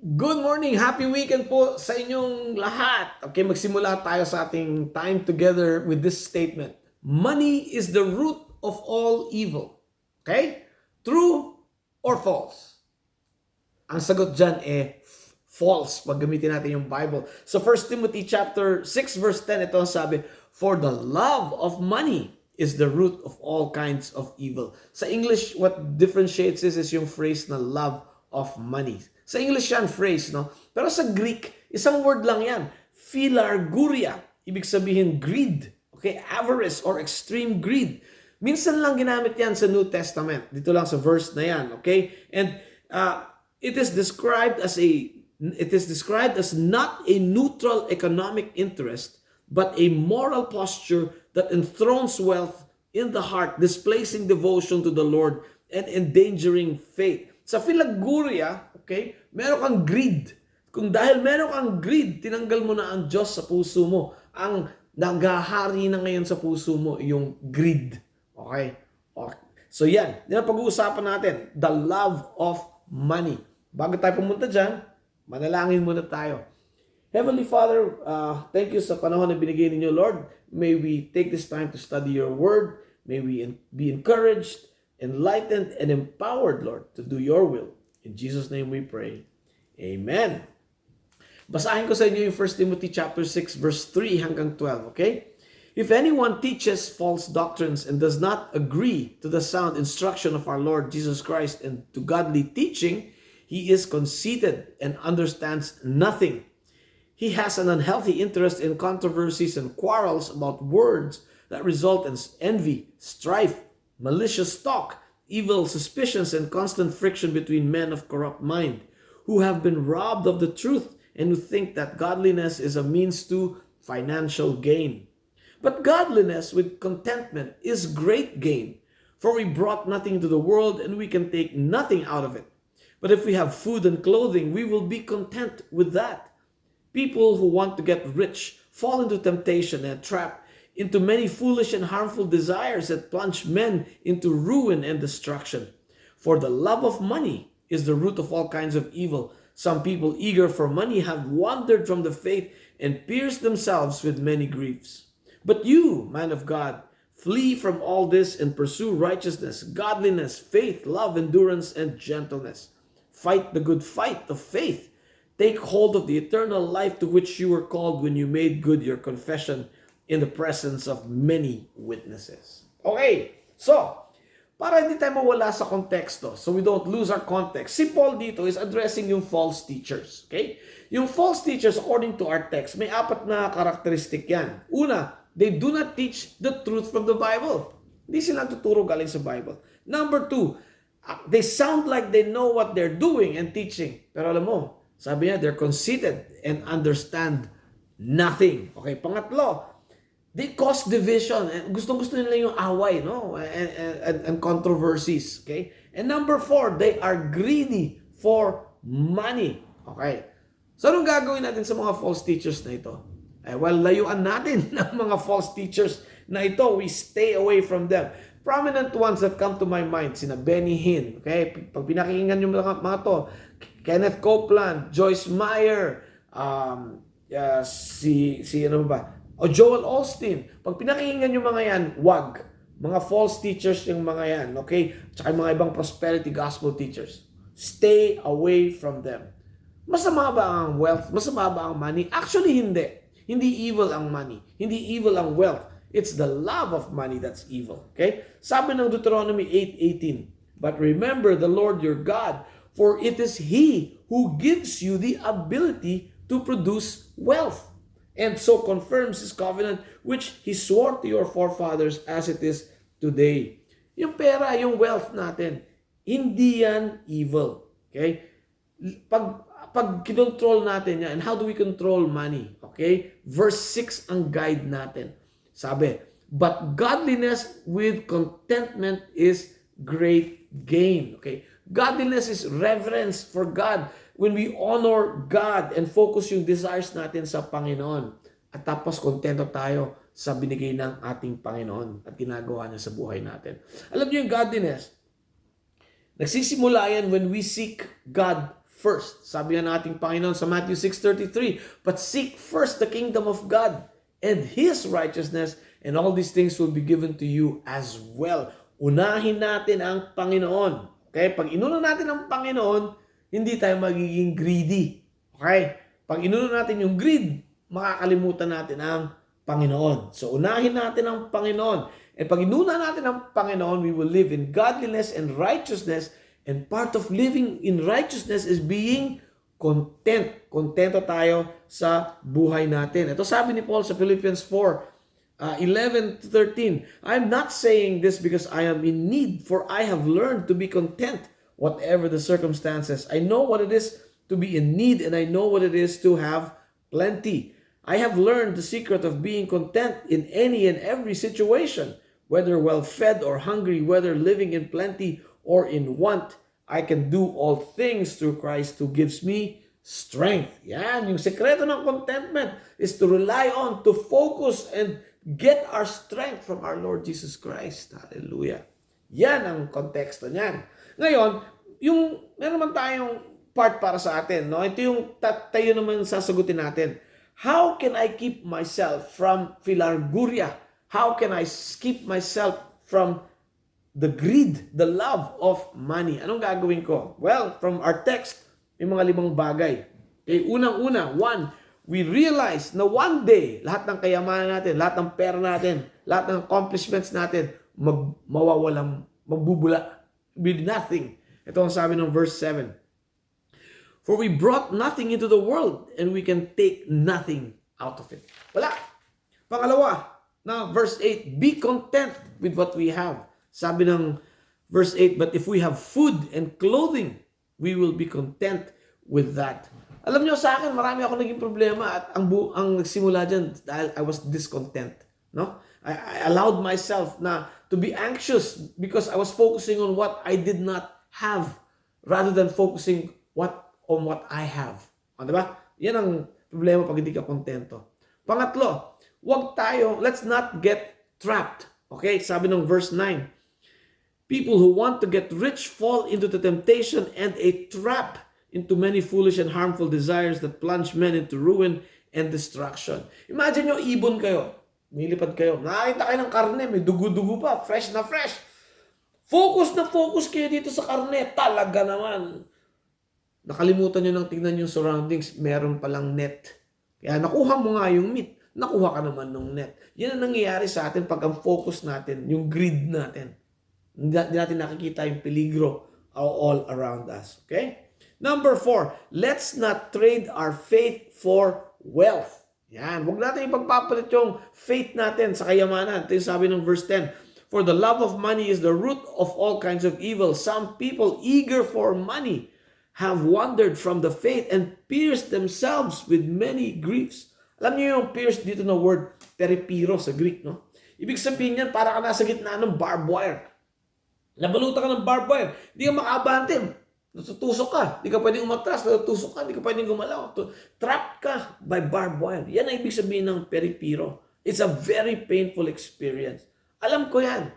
Good morning! Happy weekend po sa inyong lahat! Okay, magsimula tayo sa ating time together with this statement. Money is the root of all evil. Okay? True or false? Ang sagot dyan false pag gamitin natin yung Bible. So 1 Timothy chapter 6 verse 10, ito ang sabi, for the love of money is the root of all kinds of evil. Sa English, what differentiates this is yung phrase na love of money. Sa English yan phrase, no? Pero sa Greek, isang word lang yan. Philarguria. Ibig sabihin greed. Okay? Avarice or extreme greed. Minsan lang ginamit yan sa New Testament. Dito lang sa verse na yan. Okay? And it is described as not a neutral economic interest, but a moral posture that enthrones wealth in the heart, displacing devotion to the Lord and endangering faith. Sa Philarguria, okay, meron kang greed. Kung dahil meron kang greed, tinanggal mo na ang Diyos sa puso mo. Ang naghahari na ngayon sa puso mo, yung greed. Okay? So yan, yan ang pag-uusapan natin, the love of money. Bago tayo pumunta dyan, manalangin muna tayo. Heavenly Father, thank you sa panahon na binigay ninyo, Lord. May we take this time to study your word. May we be encouraged, enlightened, and empowered, Lord, to do your will. In Jesus' name we pray. Amen. Basahin ko sa inyo yung 1 Timothy chapter 6, verse 3 hanggang 12, okay? If anyone teaches false doctrines and does not agree to the sound instruction of our Lord Jesus Christ and to godly teaching, he is conceited and understands nothing. He has an unhealthy interest in controversies and quarrels about words that result in envy, strife, malicious talk, evil suspicions, and constant friction between men of corrupt mind, who have been robbed of the truth and who think that godliness is a means to financial gain. But godliness with contentment is great gain, for we brought nothing to the world and we can take nothing out of it. But if we have food and clothing, we will be content with that. People who want to get rich fall into temptation and trap into many foolish and harmful desires that plunge men into ruin and destruction. For the love of money is the root of all kinds of evil. Some people eager for money have wandered from the faith and pierced themselves with many griefs. But you, man of God, flee from all this and pursue righteousness, godliness, faith, love, endurance, and gentleness. Fight the good fight of faith. Take hold of the eternal life to which you were called when you made good your confession in the presence of many witnesses. Okay, so, para hindi tayo mawala sa konteksto, so we don't lose our context, si Paul dito is addressing yung false teachers. Okay? Yung false teachers, according to our text, may 4 na karakteristik yan. Una, they do not teach the truth from the Bible. Hindi sila tuturo galing sa Bible. Number 2, they sound like they know what they're doing and teaching. Pero alam mo, sabi niya, they're conceited and understand nothing. Okay, pangatlo, they cause division. And gustong-gusto nila yung away, no? And controversies. Okay? And number 4, they are greedy for money. Okay? So, anong gagawin natin sa mga false teachers na ito? Well, layuan natin ng mga false teachers na ito. We stay away from them. Prominent ones that come to my mind, sina Benny Hinn. Okay? Pag pinakinggan yung mga to, Kenneth Copeland, Joyce Meyer, ano ba? O Joel Osteen. Pag pinakinggan yung mga yan, wag. Mga false teachers yung mga yan, okay? Tsaka yung mga ibang prosperity gospel teachers. Stay away from them. Masama ba ang wealth? Masama ba ang money? Actually, hindi. Hindi evil ang money. Hindi evil ang wealth. It's the love of money that's evil. Okay? Sabi ng Deuteronomy 8:18, but remember the Lord your God, for it is He who gives you the ability to produce wealth, and so confirms His covenant, which He swore to your forefathers as it is today. Yung pera, yung wealth natin, hindi yan evil. Okay? Pag kinontrol natin yan, and how do we control money? Okay? Verse 6 ang guide natin. Sabi, but godliness with contentment is great gain. Okay? Godliness is reverence for God. When we honor God and focus yung desires natin sa Panginoon. At tapos kontento tayo sa binigay ng ating Panginoon at ginagawa niya sa buhay natin. Alam niyo yung godliness, nagsisimula yan when we seek God first. Sabi nga nating Panginoon sa Matthew 6:33, but seek first the kingdom of God and His righteousness, and all these things will be given to you as well. Unahin natin ang Panginoon. Okay? Pag inuna natin ang Panginoon, hindi tayo magiging greedy. Okay? Pag inuna natin yung greed, makakalimutan natin ang Panginoon. So, unahin natin ang Panginoon. And pag inuna natin ang Panginoon, we will live in godliness and righteousness. And part of living in righteousness is being content. Kontento tayo sa buhay natin. Ito sabi ni Paul sa Philippians 4:11-13. I'm not saying this because I am in need, for I have learned to be content whatever the circumstances. I know what it is to be in need, and I know what it is to have plenty. I have learned the secret of being content in any and every situation, whether well-fed or hungry, whether living in plenty or in want. I can do all things through Christ who gives me strength. Yan, yung sekreto ng contentment is to rely on, to focus, and get our strength from our Lord Jesus Christ. Hallelujah. Yan ang konteksto niyan. Ngayon, yung meron naman tayong part para sa atin, no? Ito yung tayo naman sasagutin natin. How can I keep myself from philarguria? How can I keep myself from the greed, the love of money? Anong gagawin ko? Well, from our text, may mga 5 bagay. Okay, unang-una, 1, we realize na one day, lahat ng kayamanan natin, lahat ng pera natin, lahat ng accomplishments natin, mawawalang, magbubula, will be nothing. Ito ang sabi ng verse 7. For we brought nothing into the world, and we can take nothing out of it. Wala. Pangalawa, na verse 8, be content with what we have. Sabi ng verse 8, but if we have food and clothing, we will be content with that. Alam niyo sa akin, marami ako naging problema at ang nagsimula dyan dahil I was discontent. No? I allowed myself na to be anxious because I was focusing on what I did not have rather than focusing on what I have. O, diba? Yan ang problema pag hindi ka kontento. Pangatlo, let's not get trapped. Okay? Sabi ng verse 9, people who want to get rich fall into the temptation and a trap, into many foolish and harmful desires that plunge men into ruin and destruction. Imagine nyo, ibon kayo. Milipad kayo. Nakakita kayo ng karne, may dugo-dugo pa, fresh na fresh. Focus na focus kayo dito sa karne. Talaga naman. Nakalimutan nyo nang tignan yung surroundings, meron palang net. Kaya nakuha mo nga yung meat, nakuha ka naman ng net. Yan ang nangyayari sa atin pag ang focus natin, yung greed natin. Hindi natin nakikita yung peligro all around us. Okay? Number 4, let's not trade our faith for wealth. Yan. Huwag natin ipagpapalit yung faith natin sa kayamanan. Ito yung sabi ng verse 10. For the love of money is the root of all kinds of evil. Some people eager for money have wandered from the faith and pierced themselves with many griefs. Alam niyo yung pierced dito na word, peripiro sa Greek, no? Ibig sabihin yan, para ka nasa gitna ng barbed wire. Nabalutan ka ng barbed wire. Hindi ka makaabante. Natutusok ka. Hindi ka pwedeng umatras. Natutusok ka. Hindi ka pwedeng gumalaw. Trapped ka by barbed wire. Yan ang ibig sabihin ng peripiro. It's a very painful experience. Alam ko yan.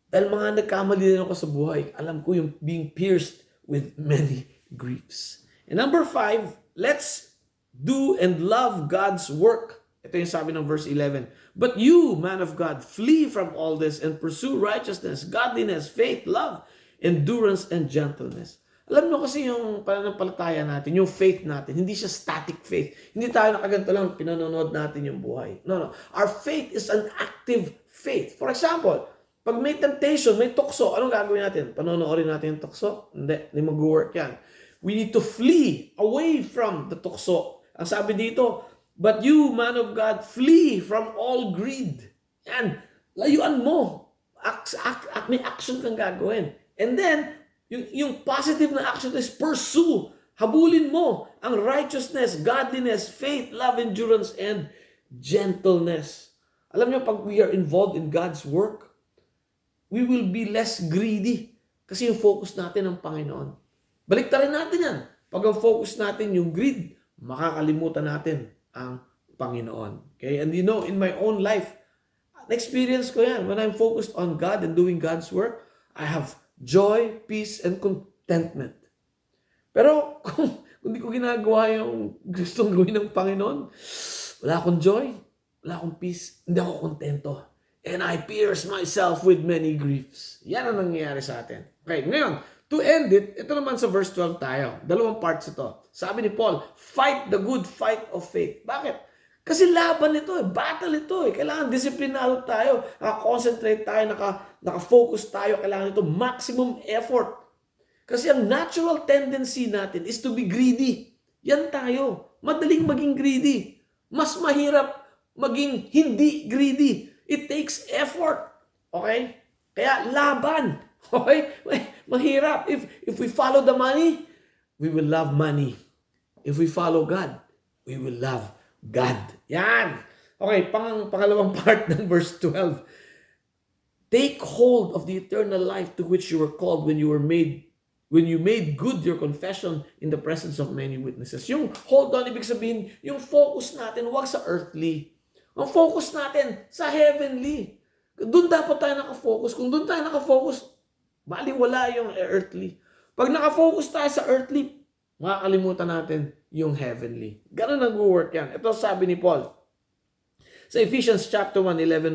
Dahil mga nagkamali din ako sa buhay. Alam ko yung being pierced with many griefs. And number 5, let's do and love God's work. Ito yung sabi ng verse 11. But you, man of God, flee from all this and pursue righteousness, godliness, faith, love, endurance, and gentleness. Alam mo kasi yung pananampalataya natin, yung faith natin, hindi siya static faith. Hindi tayo nakaganto lang, pinanonood natin yung buhay. No. Our faith is an active faith. For example, pag may temptation, may tukso, anong gagawin natin? Panonoorin natin yung tukso? Hindi mag-work yan. We need to flee away from the tukso. Ang sabi dito, but you, man of God, flee from all greed. Yan. Layuan mo. May action kang gagawin. And then, yung positive na action is pursue. Habulin mo ang righteousness, godliness, faith, love, endurance, and gentleness. Alam niyo, pag we are involved in God's work, we will be less greedy kasi yung focus natin ang Panginoon. Baliktarin natin yan. Pag ang focus natin yung greed, makakalimutan natin ang Panginoon. Okay? And you know, in my own life, na-experience ko yan. When I'm focused on God and doing God's work, I have joy, peace, and contentment. Pero kung di ko ginagawa yung gustong gawin ng Panginoon, wala akong joy, wala akong peace, hindi ako kontento. And I pierce myself with many griefs. Yan ang nangyayari sa atin. Okay, ngayon, to end it, ito naman sa verse 12 tayo. Dalawang parts ito. Sabi ni Paul, fight the good fight of faith. Bakit? Kasi laban ito, battle ito. Kailangan disiplinado tayo, naka-concentrate tayo, naka-focus tayo. Kailangan ito maximum effort. Kasi ang natural tendency natin is to be greedy. Yan tayo. Madaling maging greedy. Mas mahirap maging hindi greedy. It takes effort. Okay? Kaya laban. Okay? Mahirap. If we follow the money, we will love money. If we follow God, we will love God. Yan. Okay, pangalawang part ng verse 12. Take hold of the eternal life to which you were called when you made good your confession in the presence of many witnesses. Yung hold on, ibig sabihin, yung focus natin, wag sa earthly. Ang focus natin sa heavenly. Doon dapat tayo nakafocus. Kung doon tayo nakafocus, baliwala yung earthly. Pag nakafocus tayo sa earthly, makakalimutan natin yung heavenly. Ganun nag-work yan. Ito sabi ni Paul sa Ephesians chapter 1:11.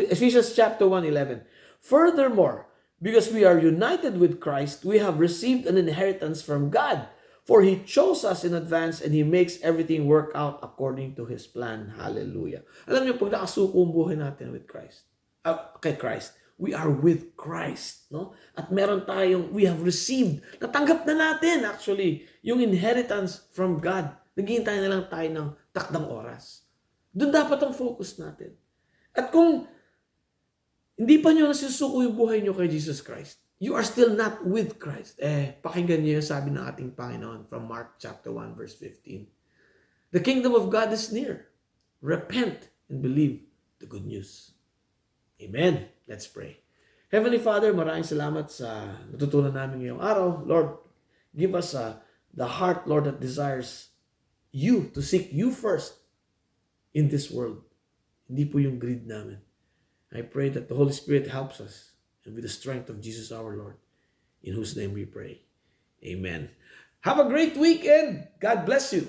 Ephesians chapter 1:11. Furthermore, because we are united with Christ, we have received an inheritance from God. For He chose us in advance and He makes everything work out according to His plan. Hallelujah. Alam niyo, pag nakasuko ang buhay natin with Christ, kay Christ, we are with Christ, no? At meron tayong, we have received, natanggap na natin actually, yung inheritance from God. Naghihintay na lang tayo ng takdang oras. Doon dapat ang focus natin. At kung hindi pa nyo nasusuko yung buhay nyo kay Jesus Christ, you are still not with Christ. Pakinggan nyo yung sabi ng ating Panginoon from Mark chapter 1 verse 15. The kingdom of God is near. Repent and believe the good news. Amen. Let's pray. Heavenly Father, maraming salamat sa natutunan namin ngayong araw. Lord, give us the heart, Lord, that desires you, to seek you first in this world. Hindi po yung greed namin. I pray that the Holy Spirit helps us, and with the strength of Jesus our Lord, in whose name we pray. Amen. Have a great weekend. God bless you.